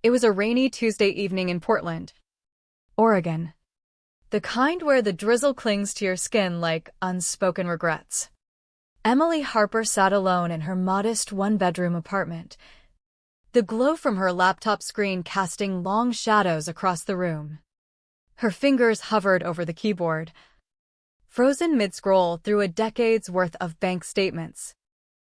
It was a rainy Tuesday evening in Portland, Oregon. The kind where the drizzle clings to your skin like unspoken regrets. Emily Harper sat alone in her modest one-bedroom apartment, the glow from her laptop screen casting long shadows across the room. Her fingers hovered over the keyboard, frozen mid-scroll through a decade's worth of bank statements.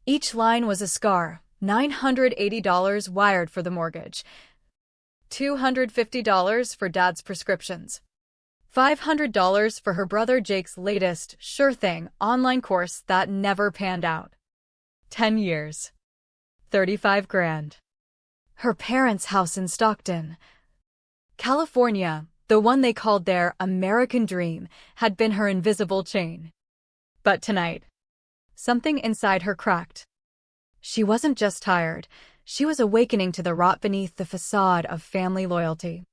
Each line was a scar: $980 wired for the mortgage, $250 for Dad's prescriptions, $500 for her brother Jake's latest sure-thing online course that never panned out. 10 years. 35 grand. Her parents' house in Stockton, California, the one they called their American dream, had been her invisible chain. But tonight, something inside her cracked. She wasn't just tired, she was awakening to the rot beneath the facade of family loyalty.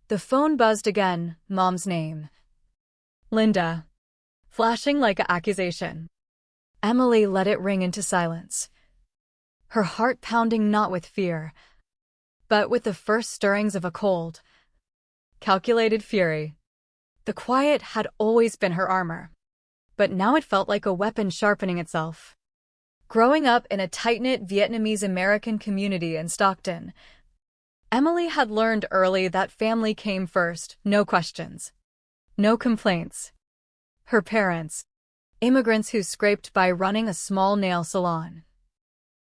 The phone buzzed again, Mom's name. Linda. Flashing like an accusation. Emily let it ring into silence, her heart pounding not with fear, but with the first stirrings of a cold, calculated fury. The quiet had always been her armor, but now it felt like a weapon sharpening itself. Growing up in a tight-knit Vietnamese-American community in Stockton, Emily had learned early that family came first, no questions, no complaints. Her parents, immigrants who scraped by running a small nail salon,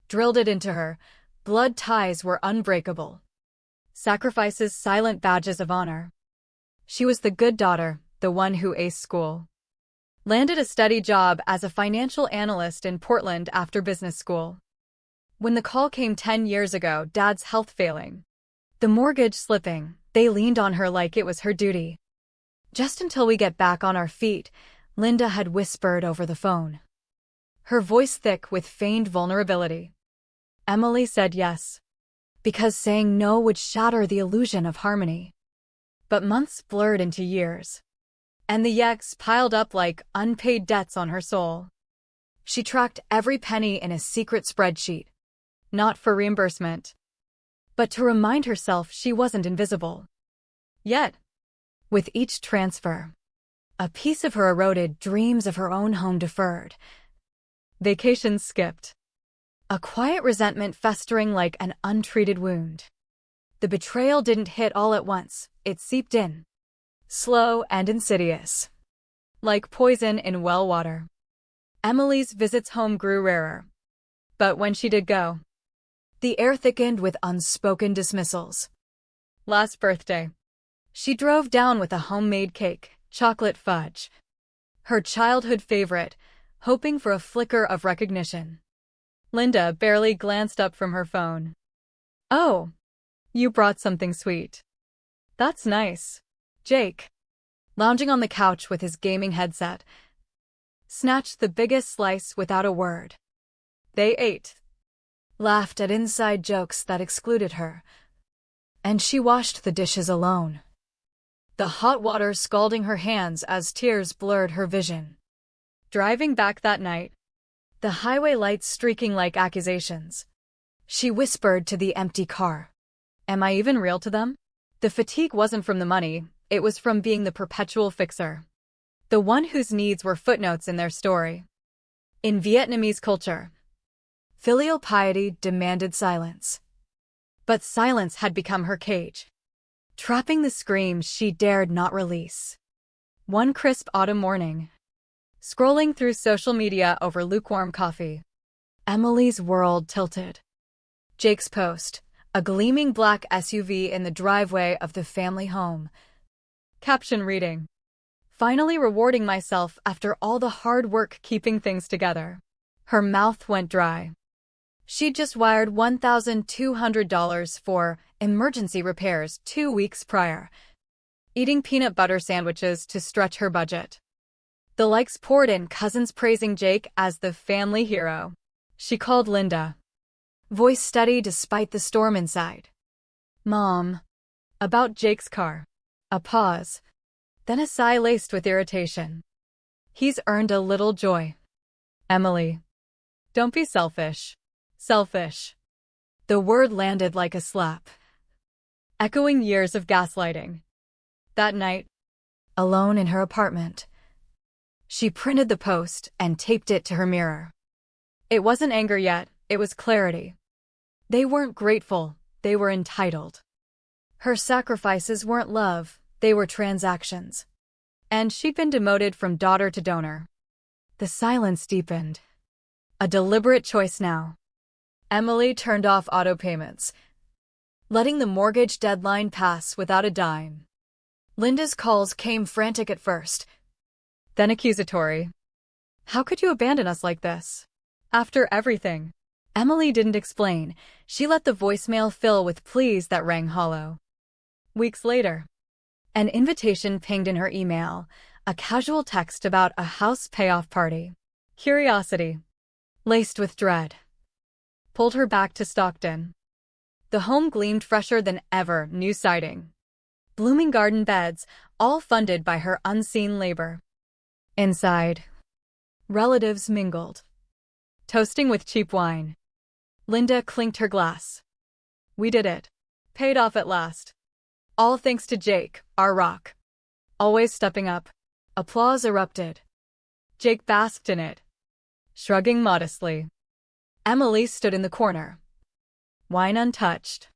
drilled it into her. Blood ties were unbreakable. Sacrifices silent badges of honor. She was the good daughter, the one who aced school. Landed a steady job as a financial analyst in Portland after business school. When the call came 10 years ago, Dad's health failing, the mortgage slipping, they leaned on her like it was her duty. Just until we get back on our feet, Linda had whispered over the phone, her voice thick with feigned vulnerability. Emily said yes, because saying no would shatter the illusion of harmony. But months blurred into years, and the yeks piled up like unpaid debts on her soul. She tracked every penny in a secret spreadsheet, not for reimbursement, but to remind herself she wasn't invisible. Yet, with each transfer, a piece of her eroded, dreams of her own home deferred, vacations skipped. A quiet resentment festering like an untreated wound. The betrayal didn't hit all at once, it seeped in. Slow and insidious. Like poison in well water. Emily's visits home grew rarer. But when she did go, the air thickened with unspoken dismissals. Last birthday, she drove down with a homemade cake, chocolate fudge, her childhood favorite, hoping for a flicker of recognition. Linda barely glanced up from her phone. Oh, you brought something sweet. That's nice. Jake, lounging on the couch with his gaming headset, snatched the biggest slice without a word. They ate, laughed at inside jokes that excluded her, and she washed the dishes alone, the hot water scalding her hands as tears blurred her vision. Driving back that night, the highway lights streaking like accusations, she whispered to the empty car, "Am I even real to them?" The fatigue wasn't from the money, it was from being the perpetual fixer, the one whose needs were footnotes in their story. In Vietnamese culture, filial piety demanded silence. But silence had become her cage, trapping the screams she dared not release. One crisp autumn morning, scrolling through social media over lukewarm coffee, Emily's world tilted. Jake's post, a gleaming black SUV in the driveway of the family home. Caption reading, "Finally rewarding myself after all the hard work keeping things together." Her mouth went dry. She'd just wired $1,200 for emergency repairs 2 weeks prior, eating peanut butter sandwiches to stretch her budget. The likes poured in, cousins praising Jake as the family hero. She called Linda, voice steady despite the storm inside. "Mom." About Jake's car. A pause, then a sigh laced with irritation. "He's earned a little joy." "Emily, don't be selfish." Selfish. The word landed like a slap. echoing years of gaslighting. That night, alone in her apartment, she printed the post and taped it to her mirror. It wasn't anger yet, it was clarity. They weren't grateful, they were entitled. Her sacrifices weren't love, they were transactions. And she'd been demoted from daughter to donor. The silence deepened. A deliberate choice now. Emily turned off auto payments, letting the mortgage deadline pass without a dime. Linda's calls came frantic at first, then accusatory. How could you abandon us like this? After everything. Emily didn't explain. She let the voicemail fill with pleas that rang hollow. Weeks later, an invitation pinged in her email, a casual text about a house payoff party. Curiosity, laced with dread, pulled her back to Stockton. The home gleamed fresher than ever, new siding, blooming garden beds, all funded by her unseen labor. Inside, relatives mingled, toasting with cheap wine. Linda clinked her glass. We did it. Paid off at last. All thanks to Jake, our rock. Always stepping up. Applause erupted. Jake basked in it, shrugging modestly. Emily stood in the corner, wine untouched,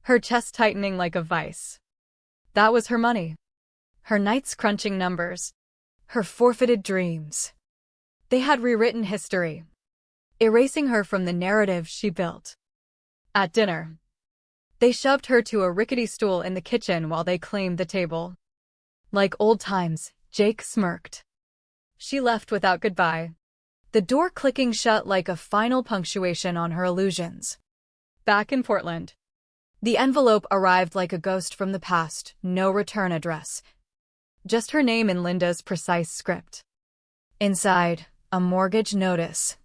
her chest tightening like a vice. That was her money. Her nights crunching numbers. Her forfeited dreams. They had rewritten history, erasing her from the narrative she built. At dinner, they shoved her to a rickety stool in the kitchen while they claimed the table. Like old times, Jake smirked. She left without goodbye, the door clicking shut like a final punctuation on her illusions. Back in Portland, the envelope arrived like a ghost from the past, no return address. Just her name in Linda's precise script. Inside, a mortgage notice.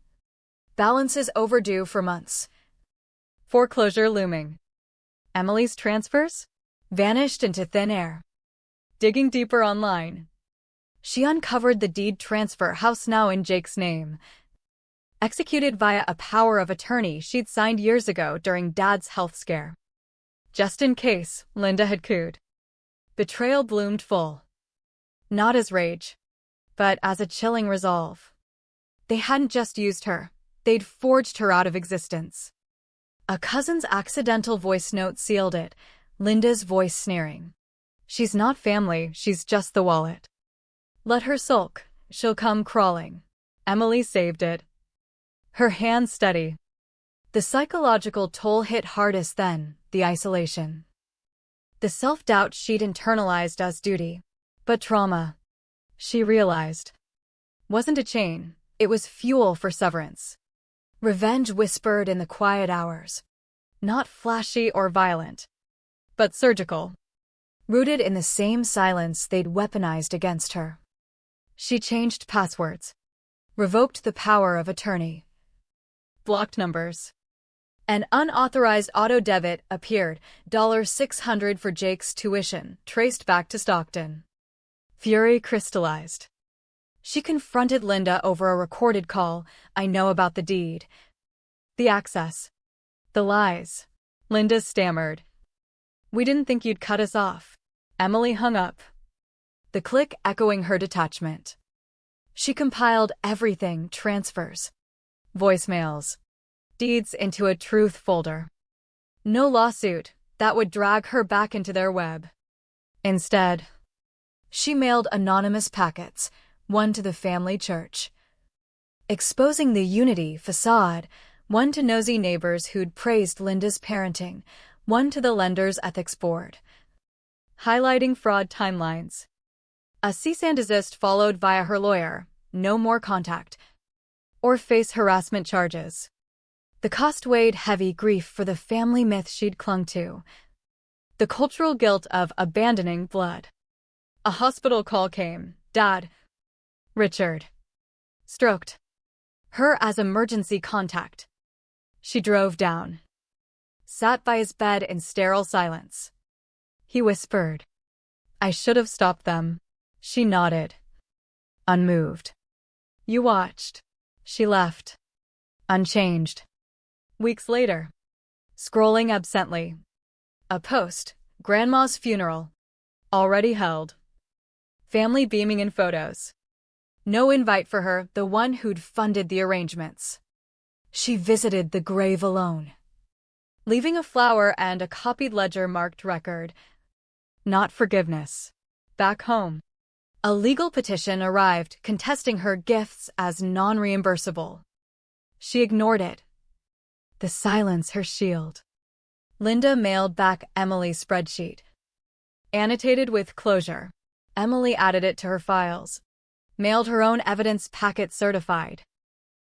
Balances overdue for months. Foreclosure looming. Emily's transfers vanished into thin air. Digging deeper online, she uncovered the deed transfer, house now in Jake's name, executed via a power of attorney she'd signed years ago during Dad's health scare. Just in case, Linda had cooed. Betrayal bloomed full. Not as rage, but as a chilling resolve. They hadn't just used her, they'd forged her out of existence. A cousin's accidental voice note sealed it, Linda's voice sneering. She's not family, she's just the wallet. Let her sulk, she'll come crawling. Emily saved it. Her hands steady. The psychological toll hit hardest then, the isolation. The self-doubt she'd internalized as duty. But trauma, she realized, wasn't a chain, it was fuel for severance. Revenge whispered in the quiet hours. Not flashy or violent, but surgical. Rooted in the same silence they'd weaponized against her. She changed passwords, revoked the power of attorney, blocked numbers. An unauthorized auto debit appeared, $600 for Jake's tuition, traced back to Stockton. Fury crystallized. She confronted Linda over a recorded call. I know about the deed. The access. The lies. Linda stammered. We didn't think you'd cut us off. Emily hung up, the click echoing her detachment. She compiled everything, transfers, voicemails, deeds into a truth folder. No lawsuit, that would drag her back into their web. Instead, she mailed anonymous packets, one to the family church, exposing the unity facade, one to nosy neighbors who'd praised Linda's parenting, one to the lender's ethics board, highlighting fraud timelines. A cease and desist followed via her lawyer, no more contact, or face harassment charges. The cost weighed heavy, grief for the family myth she'd clung to, the cultural guilt of abandoning blood. A hospital call came. Dad. Richard. Stroked her as emergency contact. She drove down, sat by his bed in sterile silence. He whispered, I should have stopped them. She nodded, unmoved. You watched. She left, unchanged. Weeks later, scrolling absently, a post, Grandma's funeral. Already held. Family beaming in photos. No invite for her, the one who'd funded the arrangements. She visited the grave alone, leaving a flower and a copied ledger marked record. Not forgiveness. Back home, a legal petition arrived contesting her gifts as non-reimbursable. She ignored it. The silence her shield. Linda mailed back Emily's spreadsheet. Annotated with closure. Emily added it to her files. Mailed her own evidence packet certified.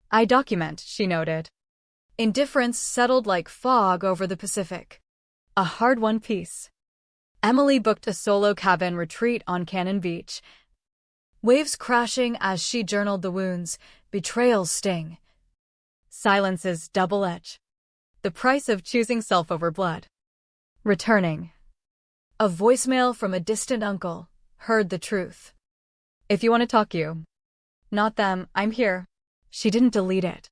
I document, she noted. Indifference settled like fog over the Pacific. A hard-won peace. Emily booked a solo cabin retreat on Cannon Beach. Waves crashing as she journaled the wounds, betrayals sting. Silence's double-edge. The price of choosing self over blood. Returning. A voicemail from a distant uncle. Heard the truth. If you want to talk you. Not them, I'm here. She didn't delete it.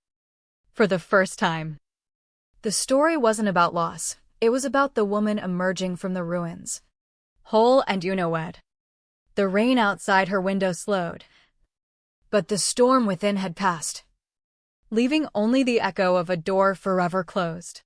For the first time. The story wasn't about loss. It was about the woman emerging from the ruins. Whole and you-know-what. The rain outside her window slowed. But the storm within had passed, leaving only the echo of a door forever closed.